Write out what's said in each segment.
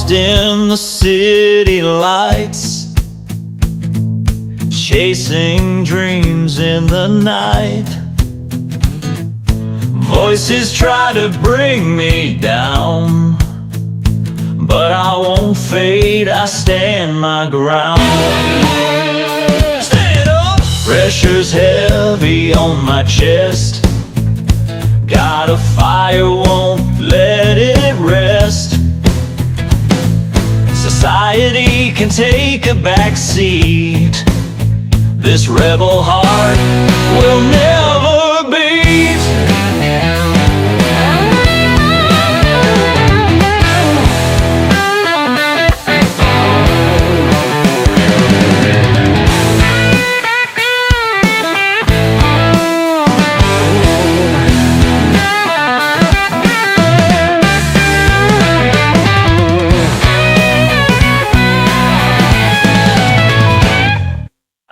Lost in the city lights, chasing dreams in the night. Voices try to bring me down, but I won't fade, I stand my ground. Stand up! Pressure's heavy on my chest, got a fire, won't let it rest. Society can take a back seat, this rebel heart will never beat.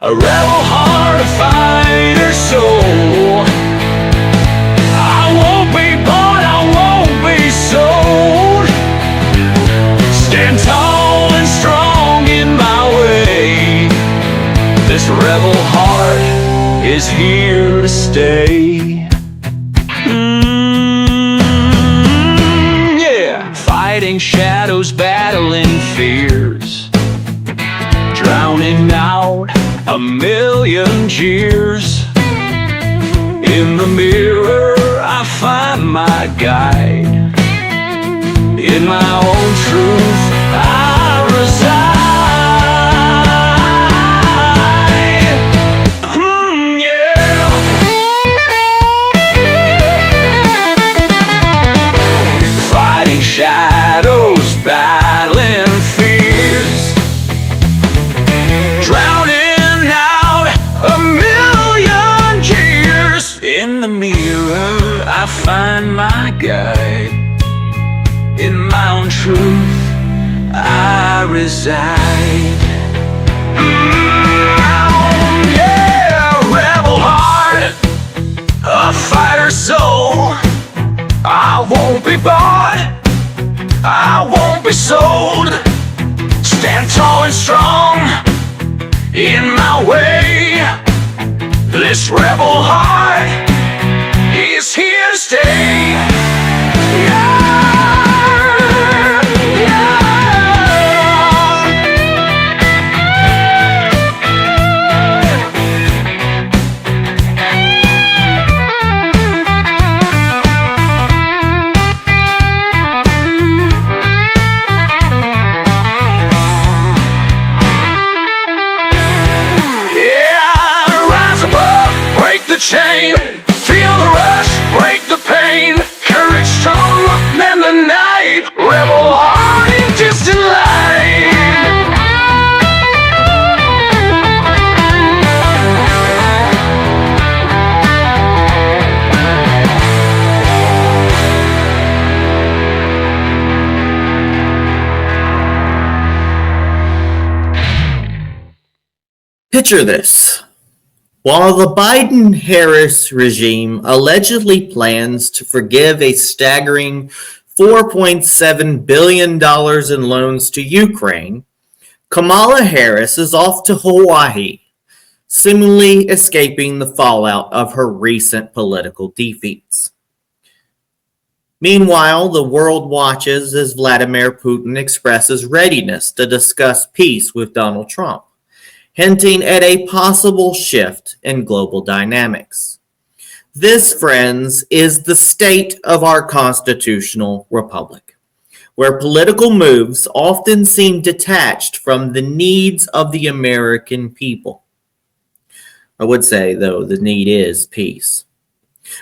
A rebel heart, a fighter soul. I won't be bought, I won't be sold. Stand tall and strong in my way. This rebel heart is here to stay. Yeah. Fighting shadows, battling fears, drowning out a million jeers. In the mirror I find my guide, in my own truth I reside. Yeah. Fighting shadows, battling fears, drowning a million jeers. In the mirror I find my guide, in my own truth I reside. Yeah, rebel heart, a fighter soul. I won't be bought, I won't be sold. Stand tall and strong in my way. This rebel heart is here to stay. The chain, feel the rush, break the pain. Courage strong, man the night. Rebel heart in distant light. Picture this. While the Biden-Harris regime allegedly plans to forgive a staggering $4.7 billion in loans to Ukraine, Kamala Harris is off to Hawaii, seemingly escaping the fallout of her recent political defeats. Meanwhile, the world watches as Vladimir Putin expresses readiness to discuss peace with Donald Trump, hinting at a possible shift in global dynamics. This, friends, is the state of our constitutional republic, where political moves often seem detached from the needs of the American people. I would say, though, the need is peace.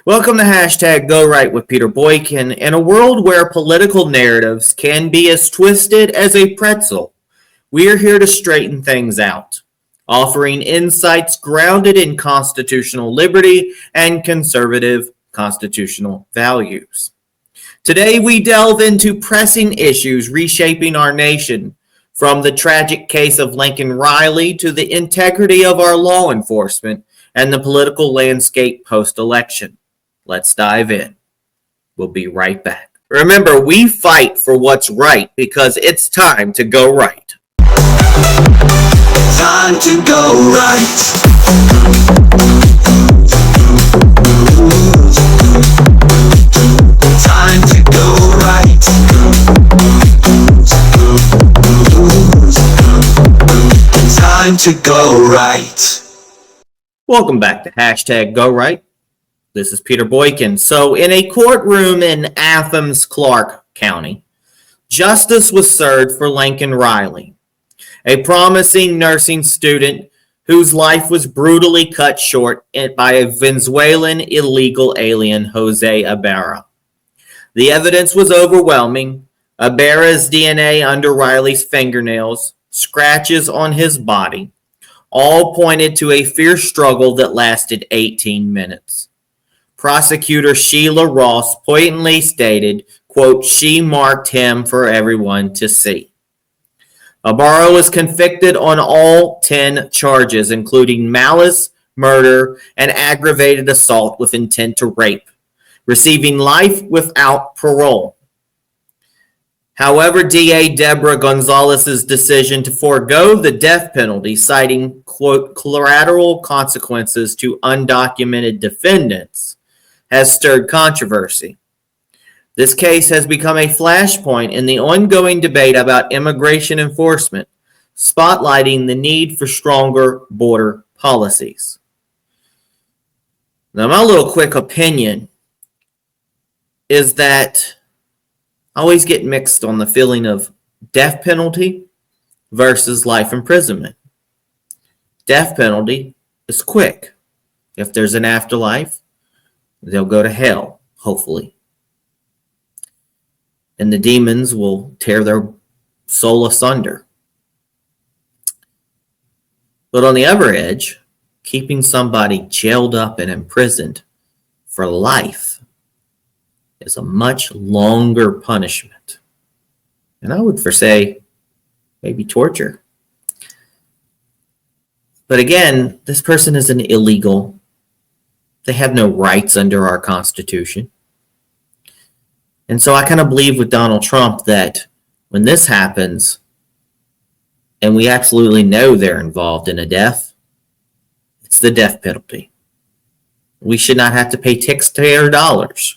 Welcome to hashtag Go Right with Peter Boykin. In a world where political narratives can be as twisted as a pretzel, we are here to straighten things out, offering insights grounded in constitutional liberty and conservative constitutional values. Today, we delve into pressing issues reshaping our nation, from the tragic case of Laken Riley to the integrity of our law enforcement and the political landscape post-election. Let's dive in. We'll be right back. Remember, we fight for what's right because it's time to go right. Time to go right. Time to go right. Time to go right. Welcome back to Hashtag Go Right. This is Peter Boykin. So in a courtroom in Athens, Clark County, justice was served for Laken Riley, a promising nursing student whose life was brutally cut short by a Venezuelan illegal alien, Jose Ibarra. The evidence was overwhelming. Ibarra's DNA under Riley's fingernails, scratches on his body, all pointed to a fierce struggle that lasted 18 minutes. Prosecutor Sheila Ross pointedly stated, quote, "She marked him for everyone to see." Ibarra was convicted on all 10 charges, including malice, murder, and aggravated assault with intent to rape, receiving life without parole. However, DA Deborah Gonzalez's decision to forego the death penalty, citing, quote, "collateral consequences to undocumented defendants," has stirred controversy. This case has become a flashpoint in the ongoing debate about immigration enforcement, spotlighting the need for stronger border policies. Now, my little quick opinion is that I always get mixed on the feeling of death penalty versus life imprisonment. Death penalty is quick. If there's an afterlife, they'll go to hell, hopefully. And the demons will tear their soul asunder. But on the other edge, keeping somebody jailed up and imprisoned for life is a much longer punishment. And I would say maybe torture. But again, this person is an illegal. They have no rights under our Constitution. And so I kind of believe with Donald Trump that when this happens, and we absolutely know they're involved in a death, it's the death penalty. We should not have to pay taxpayer dollars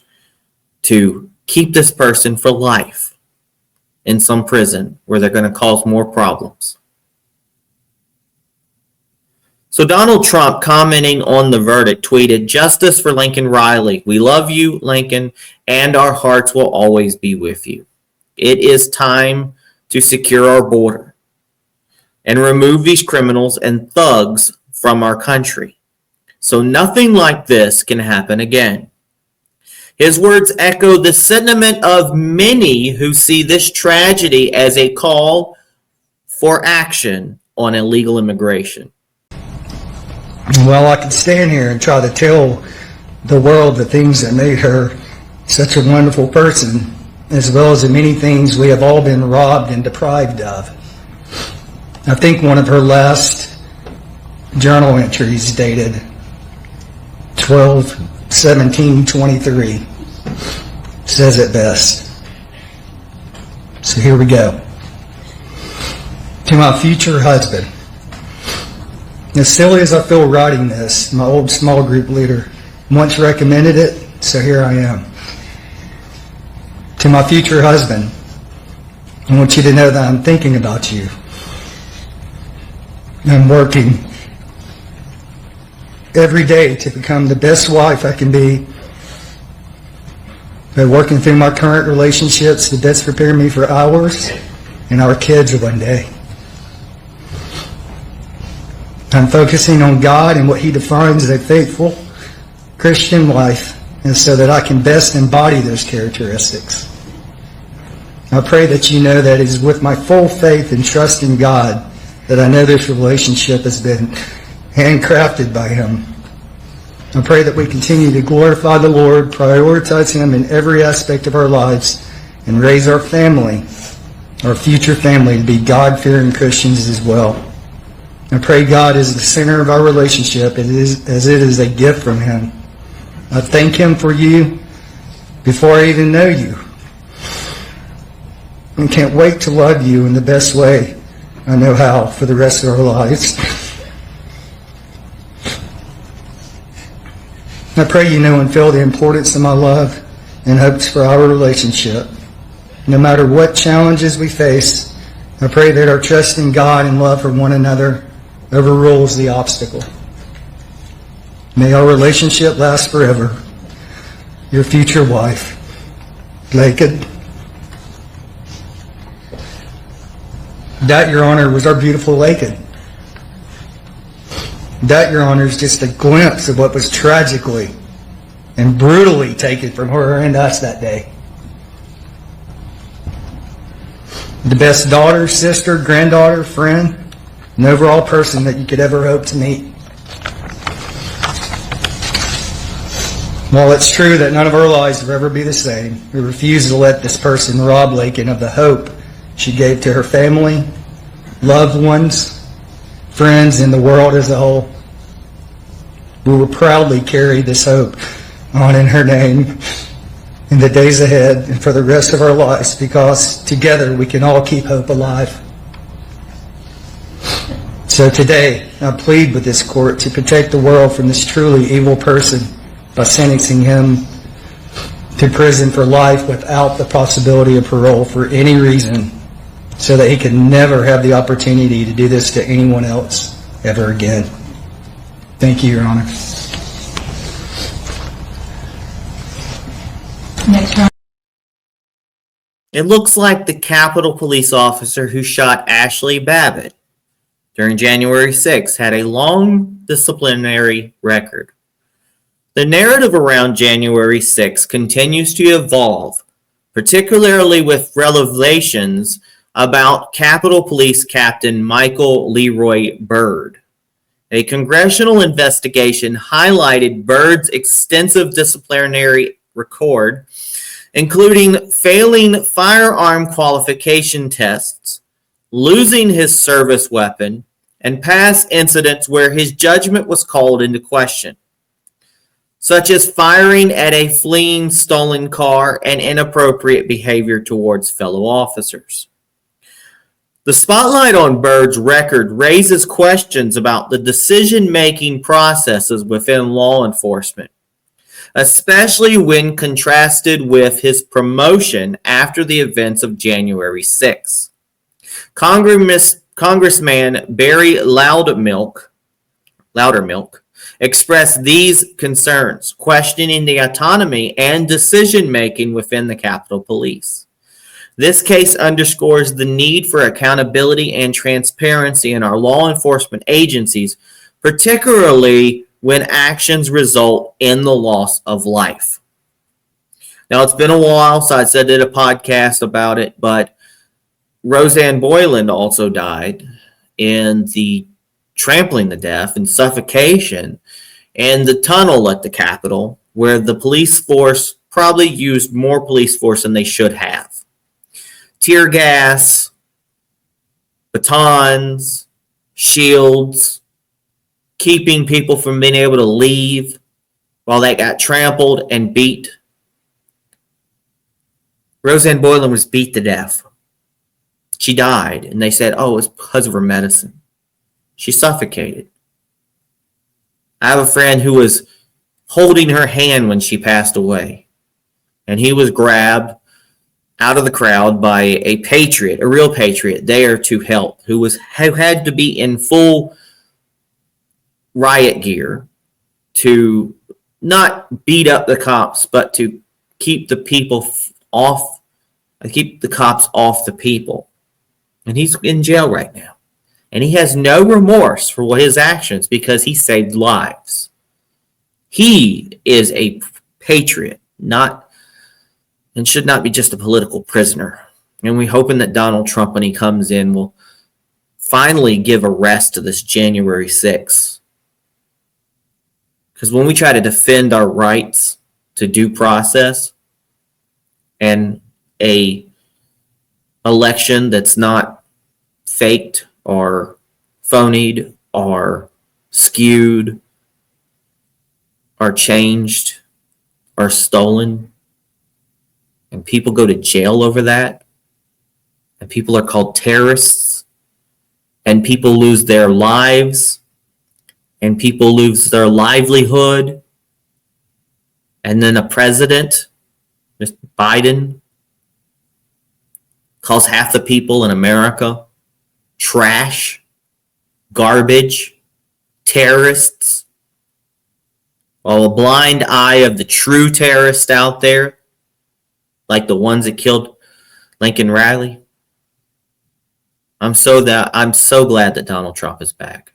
to keep this person for life in some prison where they're going to cause more problems. So Donald Trump, commenting on the verdict, tweeted, "Justice for Laken Riley. We love you, Laken, and our hearts will always be with you. It is time to secure our border and remove these criminals and thugs from our country, so nothing like this can happen again." His words echo the sentiment of many who see this tragedy as a call for action on illegal immigration. Well, I could stand here and try to tell the world the things that made her such a wonderful person, as well as the many things we have all been robbed and deprived of. I think one of her last journal entries dated 12/17/23 says it best. So here we go. To my future husband. As silly as I feel writing this, my old small group leader once recommended it, so here I am. To my future husband, I want you to know that I'm thinking about you. I'm working every day to become the best wife I can be. By working through my current relationships to best prepare me for ours and our kids one day. I'm focusing on God and what He defines as a faithful Christian life, and so that I can best embody those characteristics. I pray that you know that it is with my full faith and trust in God that I know this relationship has been handcrafted by Him. I pray that we continue to glorify the Lord, prioritize Him in every aspect of our lives, and raise our family, our future family, to be God-fearing Christians as well. I pray God is the center of our relationship as it is a gift from Him. I thank Him for you before I even know you. and can't wait to love you in the best way I know how for the rest of our lives. I pray you know and feel the importance of my love and hopes for our relationship. No matter what challenges we face, I pray that our trust in God and love for one another overrules the obstacle. May our relationship last forever. Your future wife, Laken. That, Your Honor, was our beautiful Laken. That, Your Honor, is just a glimpse of what was tragically and brutally taken from her and us that day. The best daughter, sister, granddaughter, friend, and overall person that you could ever hope to meet. While it's true that none of our lives will ever be the same, we refuse to let this person rob Laken of the hope she gave to her family, loved ones, friends, and the world as a whole. We will proudly carry this hope on in her name in the days ahead and for the rest of our lives, because together we can all keep hope alive. So today, I plead with this court to protect the world from this truly evil person by sentencing him to prison for life without the possibility of parole for any reason, so that he can never have the opportunity to do this to anyone else ever again. Thank you, Your Honor. Next round. It looks like the Capitol police officer who shot Ashley Babbitt during January 6th had a long disciplinary record. The narrative around January 6th continues to evolve, particularly with revelations about Capitol Police Captain Michael Leroy Byrd. A congressional investigation highlighted Byrd's extensive disciplinary record, including failing firearm qualification tests, losing his service weapon, and past incidents where his judgment was called into question, such as firing at a fleeing stolen car and inappropriate behavior towards fellow officers. The spotlight on Byrd's record raises questions about the decision-making processes within law enforcement, especially when contrasted with his promotion after the events of January 6th. Congressman Barry Loudermilk expressed these concerns, questioning the autonomy and decision-making within the Capitol Police. This case underscores the need for accountability and transparency in our law enforcement agencies, particularly when actions result in the loss of life. Now, it's been a while since I did a podcast about it, but Rosanne Boyland also died in the trampling to death and suffocation in the tunnel at the Capitol, where the police force probably used more police force than they should have. Tear gas, batons, shields, keeping people from being able to leave while they got trampled and beat. Rosanne Boyland was beat to death. She died, and they said, oh, it was because of her medicine. She suffocated. I have a friend who was holding her hand when she passed away, and he was grabbed out of the crowd by a patriot, a real patriot, there to help, who had to be in full riot gear to not beat up the cops, but to keep the people off, keep the cops off the people. And he's in jail right now. And he has no remorse for his actions because he saved lives. He is a patriot, and should not be just a political prisoner. And we're hoping that Donald Trump, when he comes in, will finally give a rest to this January 6th. Because when we try to defend our rights to due process and a election that's not faked or phonied or skewed or changed or stolen, and people go to jail over that, and people are called terrorists, and people lose their lives, and people lose their livelihood, and then a president, Mr. Biden, calls half the people in America trash, garbage, terrorists, while a blind eye of the true terrorists out there, like the ones that killed Laken Riley. I'm so glad that Donald Trump is back.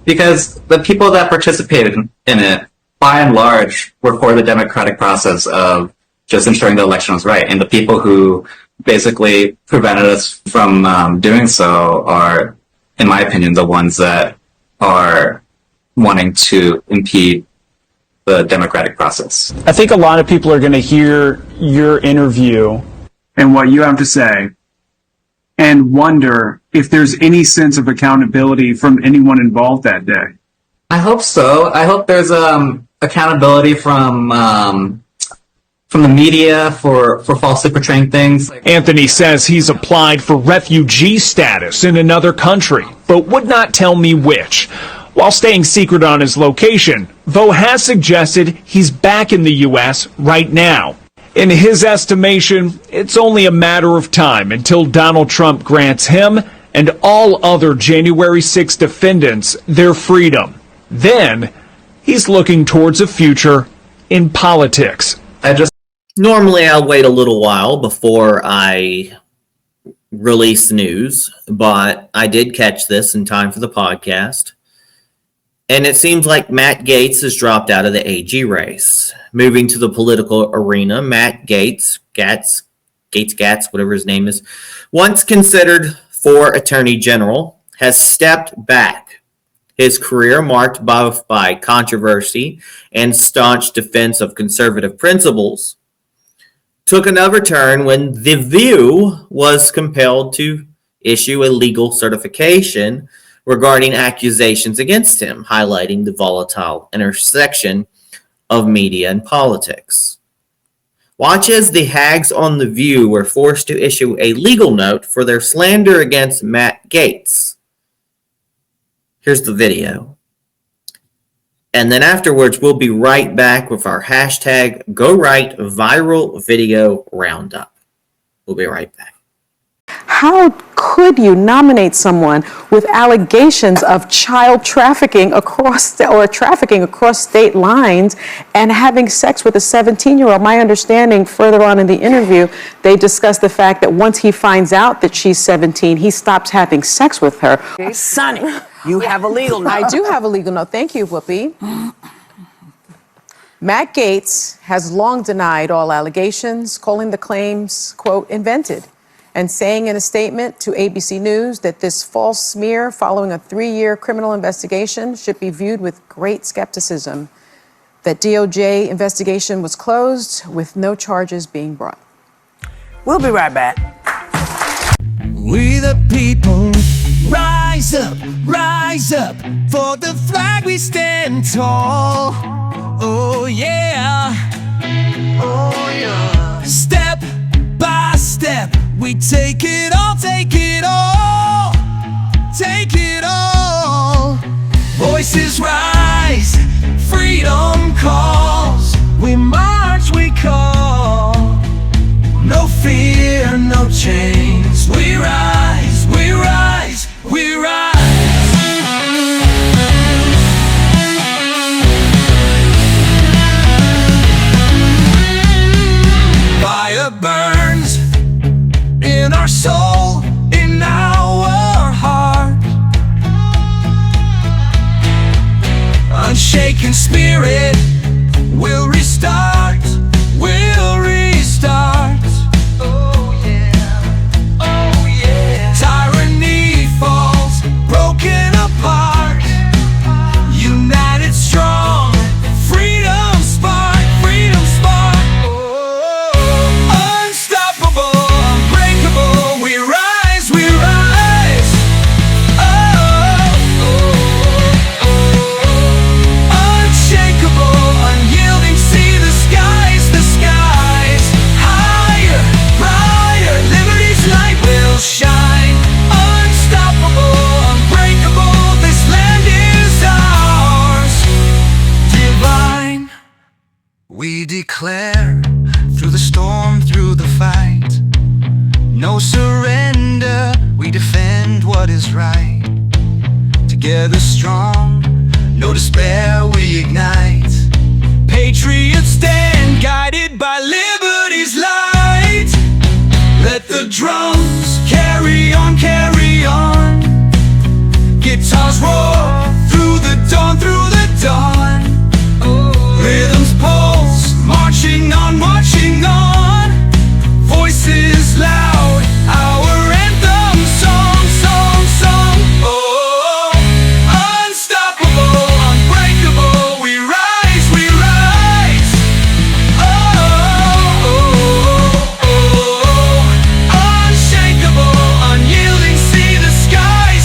Because the people that participated in it, by and large, were for the democratic process of just ensuring the election was right. And the people who basically prevented us from doing so are, in my opinion, the ones that are wanting to impede the democratic process. I think a lot of people are going to hear your interview and what you have to say and wonder if there's any sense of accountability from anyone involved that day. I hope so. I hope there's accountability from the media for falsely portraying things. Anthony says he's applied for refugee status in another country, but would not tell me which. While staying secret on his location, Vo has suggested he's back in the U.S. right now. In his estimation, it's only a matter of time until Donald Trump grants him and all other January 6 defendants their freedom. Then, he's looking towards a future in politics. Normally, I'll wait a little while before I release news, but I did catch this in time for the podcast. And it seems like Matt Gaetz has dropped out of the AG race. Moving to the political arena, Matt Gaetz, whatever his name is, once considered for Attorney General, has stepped back. His career, marked both by controversy and staunch defense of conservative principles, took another turn when The View was compelled to issue a legal certification regarding accusations against him, highlighting the volatile intersection of media and politics. Watch as the hags on The View were forced to issue a legal note for their slander against Matt Gaetz. Here's the video. And then afterwards, we'll be right back with our hashtag #GoRightViralVideo Roundup. We'll be right back. How could you nominate someone with allegations of child trafficking across state lines and having sex with a 17-year-old? My understanding, further on in the interview, they discussed the fact that once he finds out that she's 17, he stops having sex with her. Okay, Sonny, you have a legal note. I do have a legal note. Thank you, Whoopi. Matt Gaetz has long denied all allegations, calling the claims, quote, invented, and saying in a statement to ABC News that this false smear following a 3-year criminal investigation should be viewed with great skepticism. That DOJ investigation was closed with no charges being brought. We'll be right back. We the people, rise up, for the flag we stand tall. Oh yeah, oh yeah. Step by step, we take it all, take it all, take it all. Voices rise, freedom calls. We march, we call. No fear, no chains. We rise, we rise, we rise. We declare through the storm, through the fight, no surrender, we defend what is right. Together strong, no despair, we ignite. Patriots stand, guided by liberty's light. Let the drums carry on, carry on. Guitars roar through the dawn, through the dawn. Rhythms pulse, marching on, marching on. Voices loud, our anthem, song, song, song. Oh, unstoppable, unbreakable, we rise, we rise. Unshakable, unyielding, see the skies,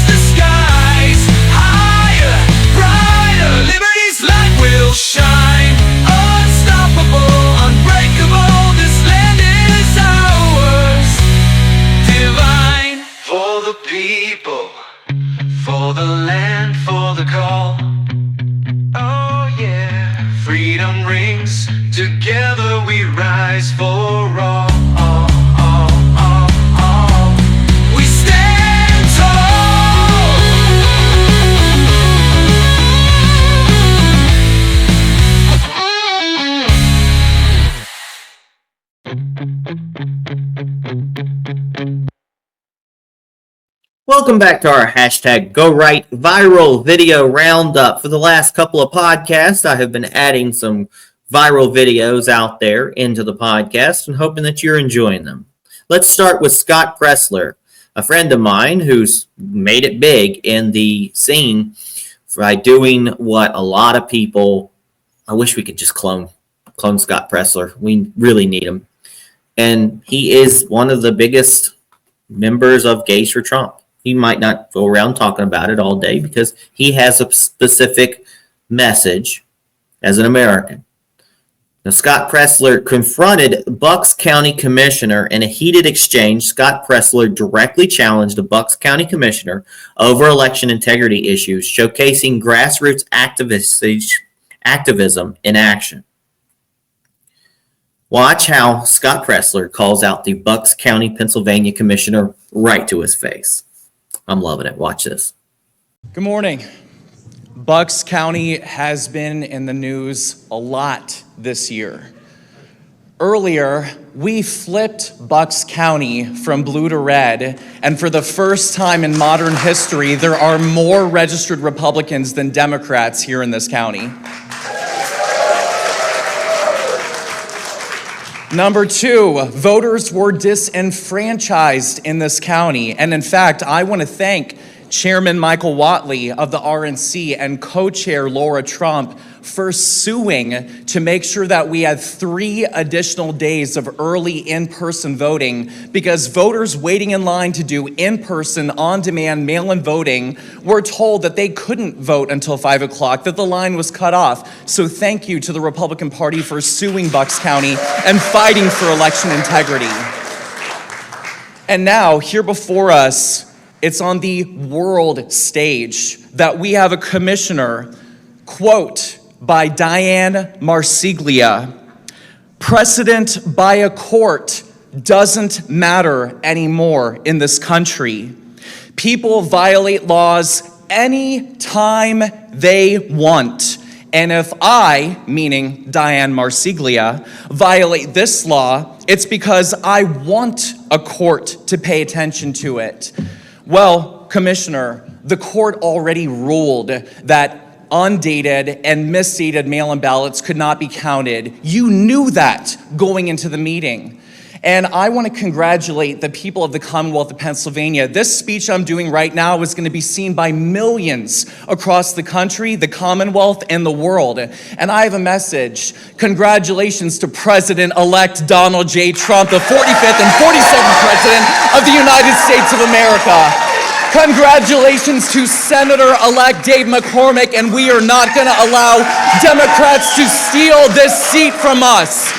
higher, brighter, liberty's light will shine. Unstoppable, unbreakable, this land is ours. Divine, for the people, for the land, for the call. Oh yeah, freedom rings, together we rise for all. We stand tall. Welcome back to our hashtag GoRight viral video roundup. For the last couple of podcasts, I have been adding some viral videos out there into the podcast and hoping that you're enjoying them. Let's start with Scott Pressler, a friend of mine who's made it big in the scene by doing what a lot of people, I wish we could just clone Scott Pressler. We really need him. And he is one of the biggest members of Gays for Trump. He might not go around talking about it all day because he has a specific message as an American. Now, Scott Pressler confronted Bucks County Commissioner in a heated exchange. Scott Pressler directly challenged a Bucks County Commissioner over election integrity issues, showcasing grassroots activism in action. Watch how Scott Pressler calls out the Bucks County, Pennsylvania Commissioner right to his face. I'm loving it. Watch this. Good morning. Bucks County has been in the news a lot this year. Earlier, we flipped Bucks County from blue to red, and for the first time in modern history, there are more registered Republicans than Democrats here in this county. Number two, voters were disenfranchised in this county. And in fact, I want to thank Chairman Michael Whatley of the RNC and co-chair Laura Trump for suing to make sure that we had 3 additional days of early in-person voting, because voters waiting in line to do in-person, on-demand, mail-in voting were told that they couldn't vote until 5 o'clock, that the line was cut off. So thank you to the Republican Party for suing Bucks County and fighting for election integrity. And now, here before us, it's on the world stage that we have a commissioner, quote, by Diane Marsiglia, "Precedent by a court doesn't matter anymore in this country. People violate laws anytime they want. And if I, meaning Diane Marsiglia, violate this law, it's because I want a court to pay attention to it." Well, Commissioner, the court already ruled that undated and misdated mail-in ballots could not be counted. You knew that going into the meeting. And I want to congratulate the people of the Commonwealth of Pennsylvania. This speech I'm doing right now is going to be seen by millions across the country, the Commonwealth, and the world. And I have a message. Congratulations to President-elect Donald J. Trump, the 45th and 47th President of the United States of America. Congratulations to Senator-elect Dave McCormick, and we are not going to allow Democrats to steal this seat from us.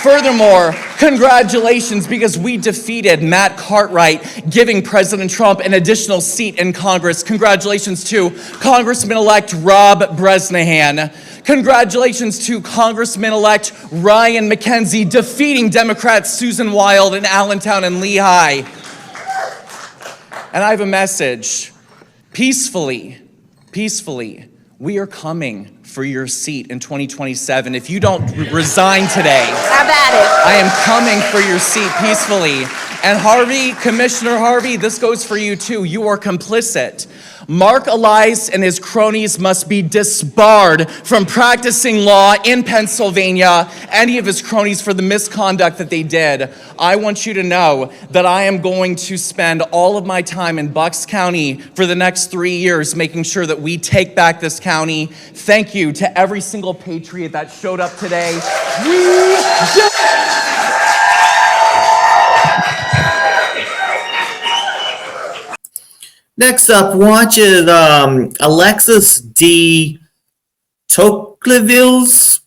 Furthermore, congratulations, because we defeated Matt Cartwright, giving President Trump an additional seat in Congress. Congratulations to Congressman-elect Rob Bresnahan. Congratulations to Congressman-elect Ryan McKenzie defeating Democrats Susan Wild in Allentown and Lehigh. And I have a message. Peacefully, we are coming for your seat in 2027. If you don't resign today, Have at it. I am coming for your seat peacefully. And Harvey, Commissioner Harvey, this goes for you too. You are complicit. Mark Elias and his cronies must be disbarred from practicing law in Pennsylvania, any of his cronies, for the misconduct that they did. I want you to know that I am going to spend all of my time in Bucks County for the next 3 years making sure that we take back this county. Thank you to every single patriot that showed up today. We did it! Next up, watch is Alexis de Tocqueville's.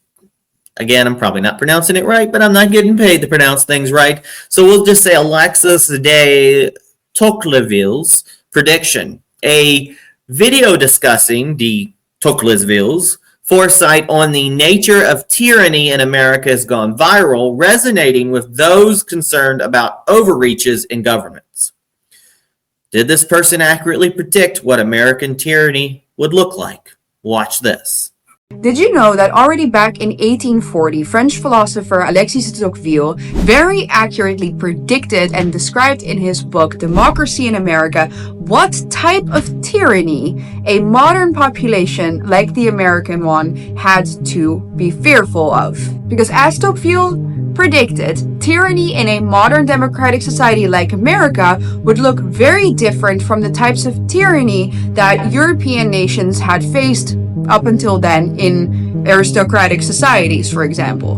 Again, I'm probably not pronouncing it right, but I'm not getting paid to pronounce things right. So we'll just say Alexis de Tocqueville's prediction. A video discussing de Tocqueville's foresight on the nature of tyranny in America has gone viral, resonating with those concerned about overreaches in governments. Did this person accurately predict what American tyranny would look like? Watch this. Did you know that already back in 1840, French philosopher Alexis de Tocqueville very accurately predicted and described in his book Democracy in America what type of tyranny a modern population like the American one had to be fearful of? Because as Tocqueville predicted, tyranny in a modern democratic society like America would look very different from the types of tyranny that European nations had faced up until then in aristocratic societies, for example.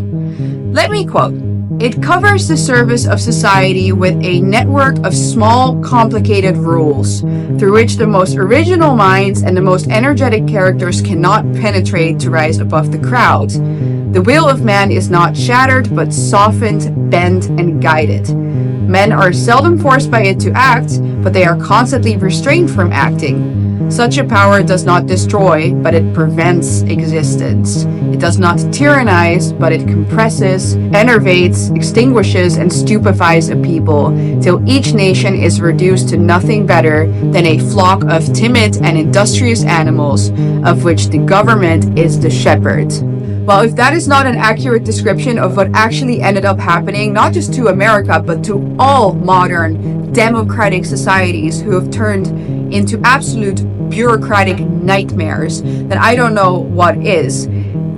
Let me quote, "It covers the service of society with a network of small, complicated rules, through which the most original minds and the most energetic characters cannot penetrate to rise above the crowd. The will of man is not shattered, but softened, bent, and guided. Men are seldom forced by it to act, but they are constantly restrained from acting. Such a power does not destroy, but it prevents existence. It does not tyrannize, but it compresses, enervates, extinguishes, and stupefies a people, till each nation is reduced to nothing better than a flock of timid and industrious animals, of which the government is the shepherd." Well, if that is not an accurate description of what actually ended up happening, not just to America, but to all modern democratic societies who have turned into absolute bureaucratic nightmares, then I don't know what is.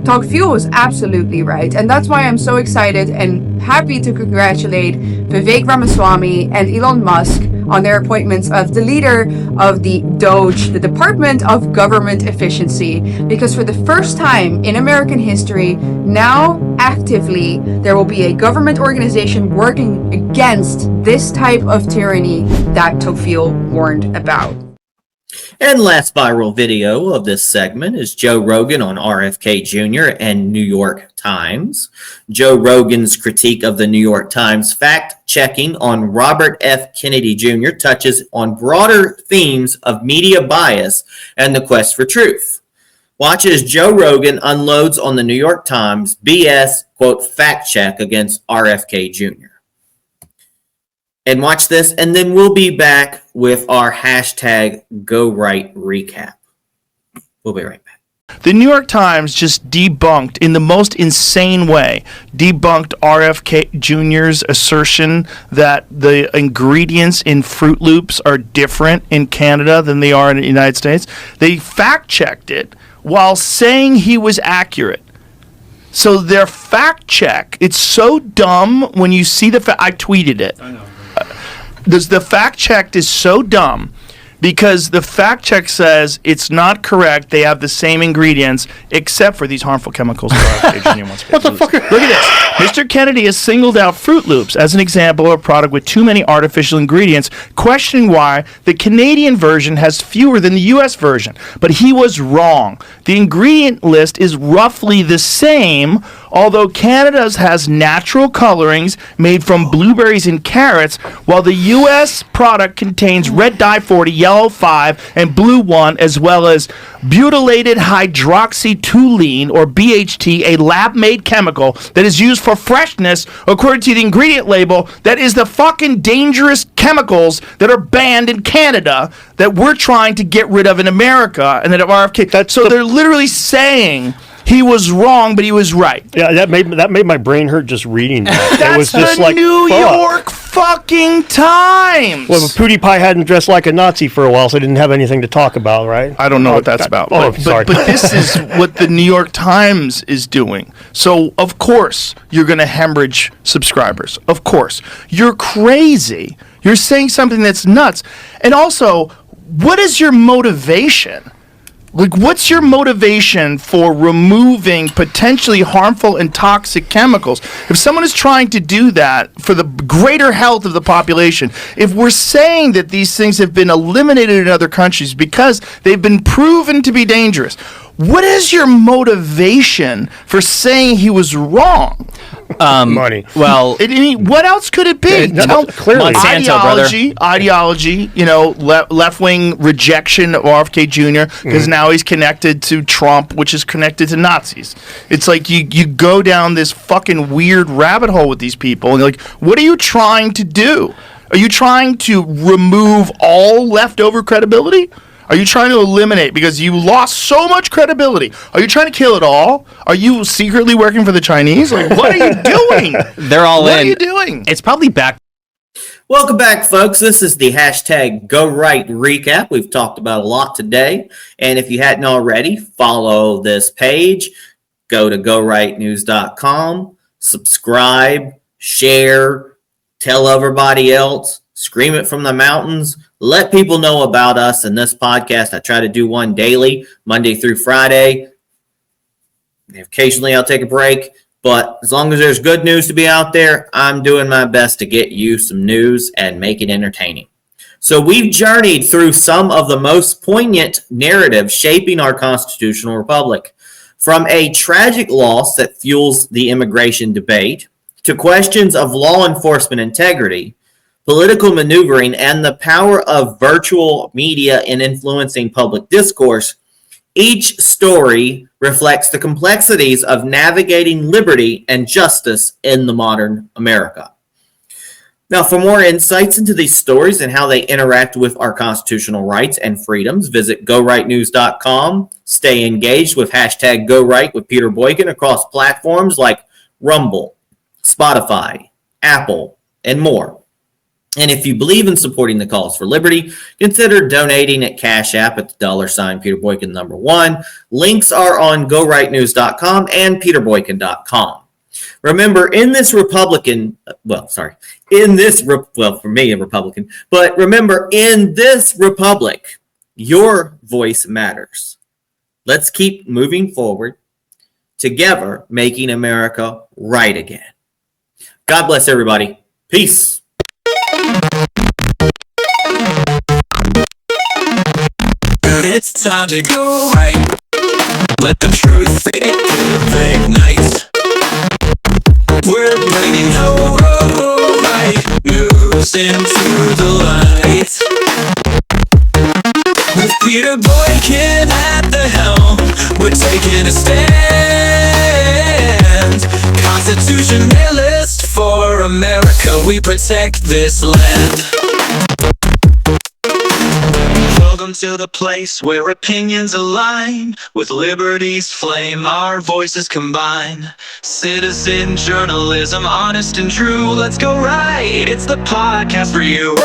Tocqueville was absolutely right, and that's why I'm so excited and happy to congratulate Vivek Ramaswamy and Elon Musk on their appointments of the leader of the DOGE, the Department of Government Efficiency, because for the first time in American history, now actively there will be a government organization working against this type of tyranny that Tocqueville warned about. And last viral video of this segment is Joe Rogan on RFK Jr. and New York Times. Joe Rogan's critique of the New York Times fact-checking on Robert F. Kennedy Jr. touches on broader themes of media bias and the quest for truth. Watch as Joe Rogan unloads on the New York Times BS, quote, fact-check against RFK Jr. And watch this, and then we'll be back with our hashtag #GoRight recap. We'll be right back. The New York Times just debunked, in the most insane way, debunked RFK Jr.'s assertion that the ingredients in Fruit Loops are different in Canada than they are in the United States. They fact-checked it while saying he was accurate. So their fact-check, it's so dumb when you see the I tweeted it. I know. The fact check is so dumb because the fact check says it's not correct. They have the same ingredients except for these harmful chemicals. What the fuck? Look at this. Mr. Kennedy has singled out Fruit Loops as an example of a product with too many artificial ingredients, questioning why the Canadian version has fewer than the U.S. version. But he was wrong. The ingredient list is roughly the same, although Canada's has natural colorings made from blueberries and carrots, while the U.S. product contains red dye 40, yellow yellow-5 and blue-1, as well as butylated hydroxytoluene, or BHT, a lab-made chemical that is used for freshness, according to the ingredient label, that is the fucking dangerous chemicals that are banned in Canada that we're trying to get rid of in America, and that have RFK. So they're literally saying he was wrong, but he was right. Yeah, that made my brain hurt just reading that. That's it was just the like, New fuck. York fucking Times. Well, PewDiePie hadn't dressed like a Nazi for a while, so I didn't have anything to talk about, right? I don't know what that's about. Oh, but, sorry. But this is what the New York Times is doing. So, of course, you're going to hemorrhage subscribers. Of course. You're crazy. You're saying something that's nuts. And also, what is your motivation? Like, what's your motivation for removing potentially harmful and toxic chemicals? If someone is trying to do that for the greater health of the population, if we're saying that these things have been eliminated in other countries because they've been proven to be dangerous, what is your motivation for saying he was wrong? Money. Well, What else could it be? Clearly. Monsanto, Ideology, left-wing rejection of RFK Jr. because now he's connected to Trump, which is connected to Nazis. It's like you go down this fucking weird rabbit hole with these people, and you're like, what are you trying to do? Are you trying to remove all leftover credibility? Are you trying to eliminate because you lost so much credibility? Are you trying to kill it all? Are you secretly working for the Chinese? Like, what are you doing? They're all in. What are you doing? It's probably back. Welcome back, folks. This is the hashtag Go Right recap. We've talked about a lot today. And if you hadn't already, follow this page. Go to gorightnews.com, subscribe, share, tell everybody else, scream it from the mountains. Let people know about us in this podcast. I try to do one daily, Monday through Friday. Occasionally I'll take a break, but as long as there's good news to be out there, I'm doing my best to get you some news and make it entertaining. So we've journeyed through some of the most poignant narratives shaping our constitutional republic, from a tragic loss that fuels the immigration debate to questions of law enforcement integrity, political maneuvering, and the power of virtual media in influencing public discourse. Each story reflects the complexities of navigating liberty and justice in the modern America. Now, for more insights into these stories and how they interact with our constitutional rights and freedoms, visit gorightnews.com. Stay engaged with hashtag GoRight with Peter Boykin across platforms like Rumble, Spotify, Apple, and more. And if you believe in supporting the cause for liberty, consider donating at Cash App at the $ Peter Boykin 1. Links are on gorightnews.com and peterboykin.com. Remember, for me, a Republican, but remember, in this republic, your voice matters. Let's keep moving forward, together, making America right again. God bless everybody. Peace. It's time to go right. Let the truth ignite. We're bringing right news into the light. With Peter Boykin at the helm, we're taking a stand. Constitutionalist for America, we protect this land. Welcome to the place where opinions align with liberty's flame, our voices combine. Citizen journalism, honest and true. Let's go right, it's the podcast for you.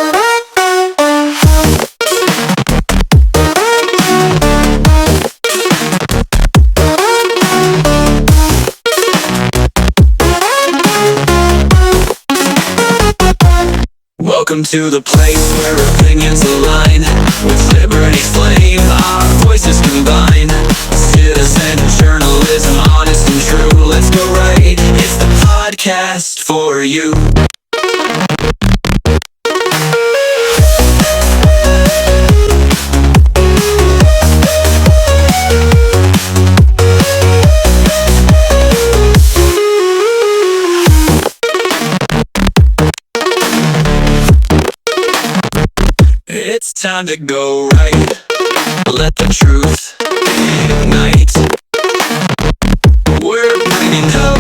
Welcome to the place where opinions align with liberty's flame, our voices combine. Citizen journalism, honest and true. Let's go right, it's the podcast for you. It's Time to go right. Let the truth ignite. We're bringing the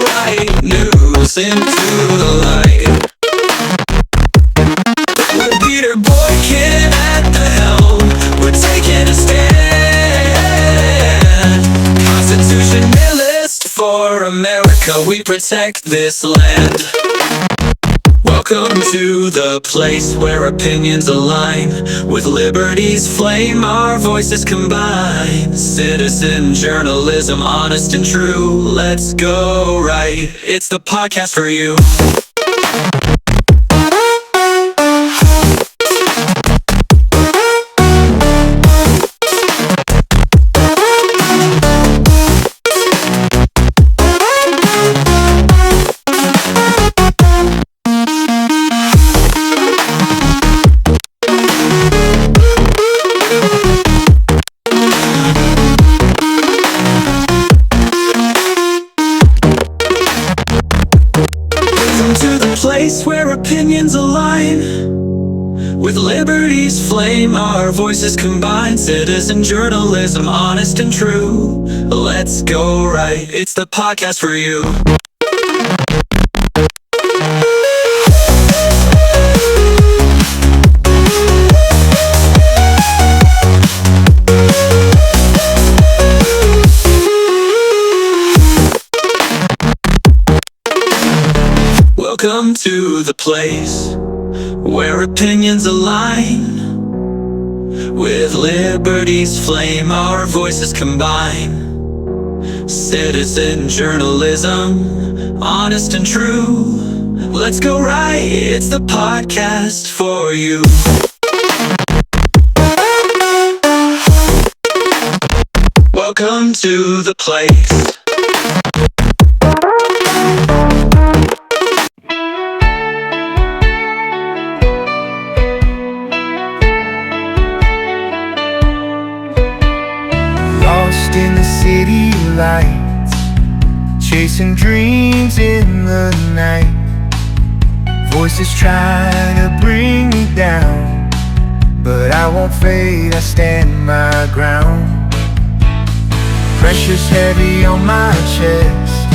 right news into the light. With Peter Boykin at the helm, we're taking a stand. Constitutionalist for America, we protect this land. Welcome to the place where opinions align. With liberty's flame, our voices combine. Citizen journalism, honest and true. Let's go right. It's the podcast for you. Place where opinions align. With liberty's flame, our voices combine. Citizen journalism, honest and true. Let's go right. It's the podcast for you. Welcome to the place where opinions align. With liberty's flame, our voices combine. Citizen journalism, honest and true. Let's go right, it's the podcast for you. Welcome to the place. In the city lights, chasing dreams in the night. Voices try to bring me down, but I won't fade, I stand my ground. Pressure's heavy on my chest,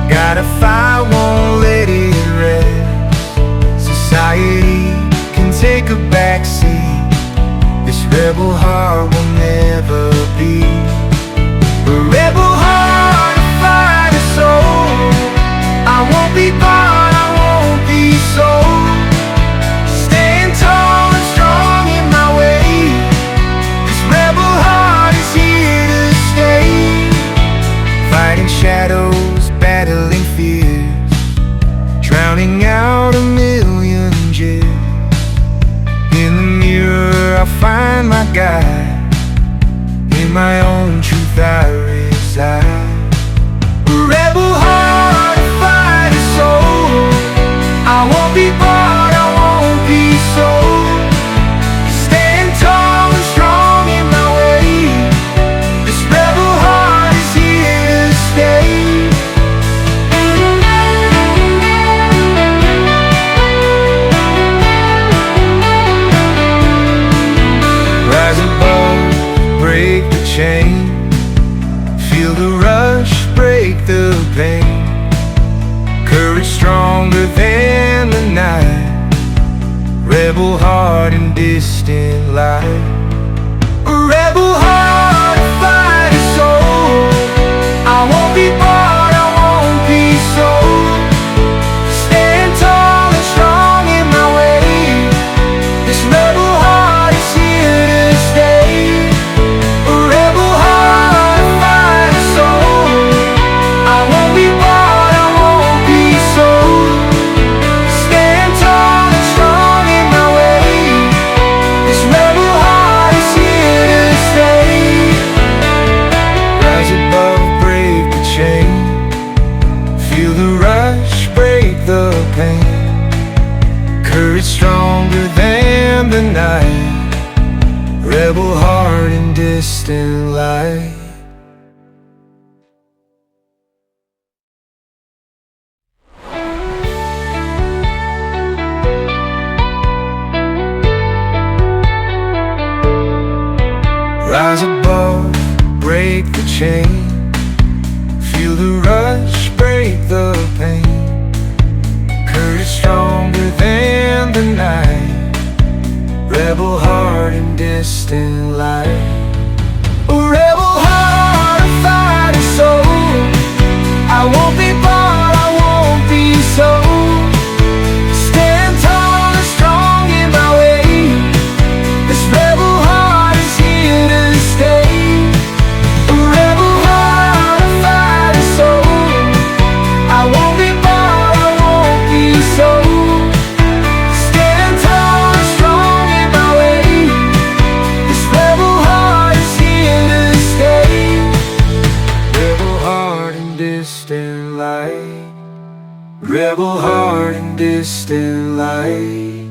got a fire, won't let it rest. Society can take a backseat, this rebel heart will never be. A rebel heart, a fire, a soul. I won't be bought, I won't be sold. Stand tall and strong in my way. This rebel heart is here to stay. Fighting shadows, battling fears, drowning out a million jeers. In the mirror I find my guide. In my own truth I reside. A rebel heart, a fighter soul. I won't be bought, I won't be sold. Stand tall and strong in my way. This rebel heart is here to stay. Rise above, break the chain. Feel the rush, break the pain. Courage stronger than the night. Rebel heart in distant light. A rebel heart, a fighter soul. I won't be bought, I won't be sold. Stand tall and strong in my way. This rebel heart is here to stay. A rebel heart, a fighter soul. I won't be bought, I won't be sold. Stand tall and strong in my way. This rebel heart is here to stay. Rise above, break the chain. Feel the rush, break the pain. Courage stronger than the night. Rebel heart in distant light. chain. Feel the rush, break the pain. Courage stronger than the night. Rebel heart and distant light. A rebel heart, a fighting soul. I won't be bought, I won't be sold. Stand tall and strong in my way. This rebel heart is here to stay. A rebel heart, a fighting soul. I won't be bought, I won't be sold. Stand tall and strong in my way. This rebel heart is here to stay. Rebel heart and distant light. Rebel heart and distant light.